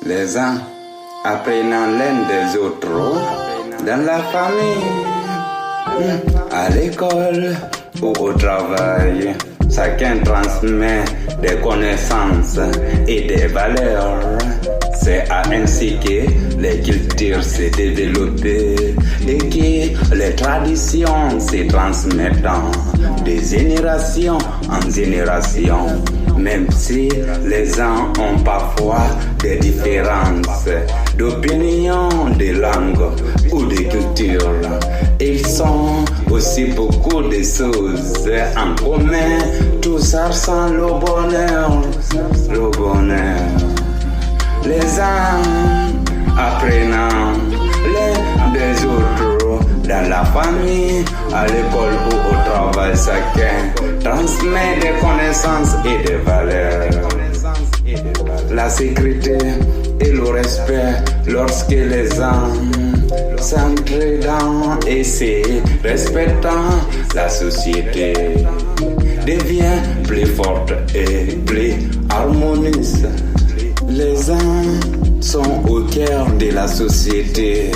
Les uns apprenant l'un des autres dans la famille, à l'école ou au travail. Chacun transmet des connaissances et des valeurs. C'est ainsi que les cultures se développent et que les traditions se transmettent de génération en génération. Même si les uns ont parfois des différences d'opinion, de langue ou de culture, ils ont aussi beaucoup de choses en commun. Tout ça sent le bonheur, le bonheur. Les uns apprenant l'un des autres dans la famille, à l'école ou au travail, chacun transmet des connaissances et des valeurs. La sécurité et le respect lorsque les uns s'entraident et se respectant, la société devient plus forte et plus harmonieuse. Les uns sont au cœur de la société.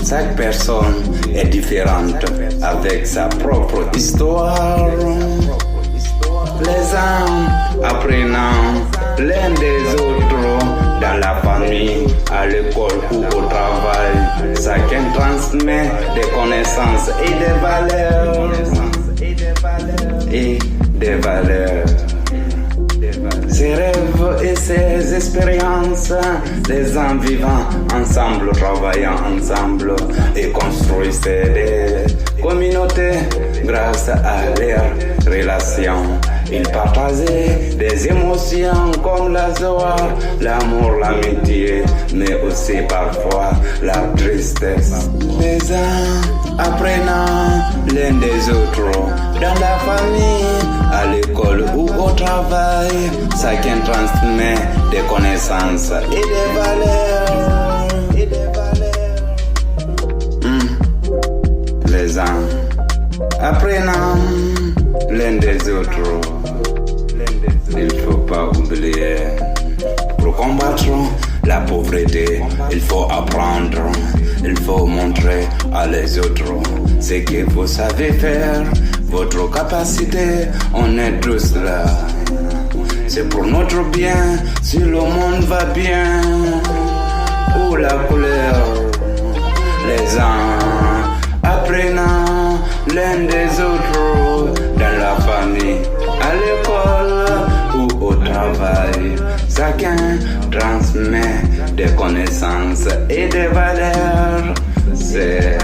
Chaque personne est différente avec sa propre histoire. Les uns apprenant l'un des autres dans la famille, à l'école ou au travail. Chacun transmet des connaissances et des valeurs. Et des valeurs. Ses rêves et ses expériences, les uns vivant ensemble, travaillant ensemble et construisent des communautés grâce à leurs relations. Ils partageaient des émotions comme la joie, l'amour, l'amitié, mais aussi parfois la tristesse. Les uns apprenant l'un des autres dans la famille, à l'école ou au travail, chacun transmet des connaissances et des valeurs. Les uns apprenant l'un des autres, il ne faut pas oublier. Pour combattre la pauvreté, il faut apprendre, il faut montrer à les autres ce que vous savez faire, votre capacité, on est tous là. C'est pour notre bien, si le monde va bien, ou la couleur, les uns apprenant l'un des autres dans la famille, à l'école ou au travail. Chacun transmet des connaissances et des valeurs. C'est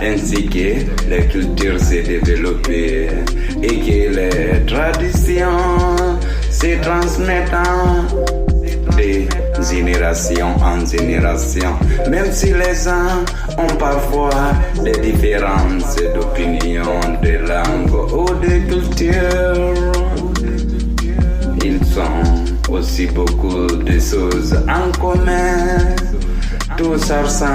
ainsi que les cultures se développent et que les traditions se transmettent de génération en génération. Même si les uns ont parfois des différences d'opinion, de langue ou de culture, ils ont aussi beaucoup de choses en commun. Tout ça sent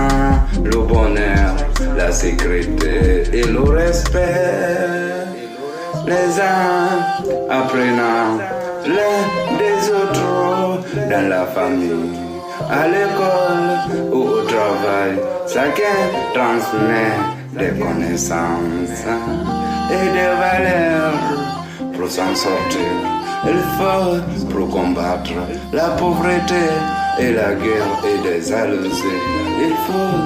le bonheur, la sécurité et le respect. Les uns apprenant l'un des autres dans la famille, à l'école ou au travail. Chacun transmet des connaissances et des valeurs pour s'en sortir. Il faut pour combattre la pauvreté et la guerre et des jalousies. Il faut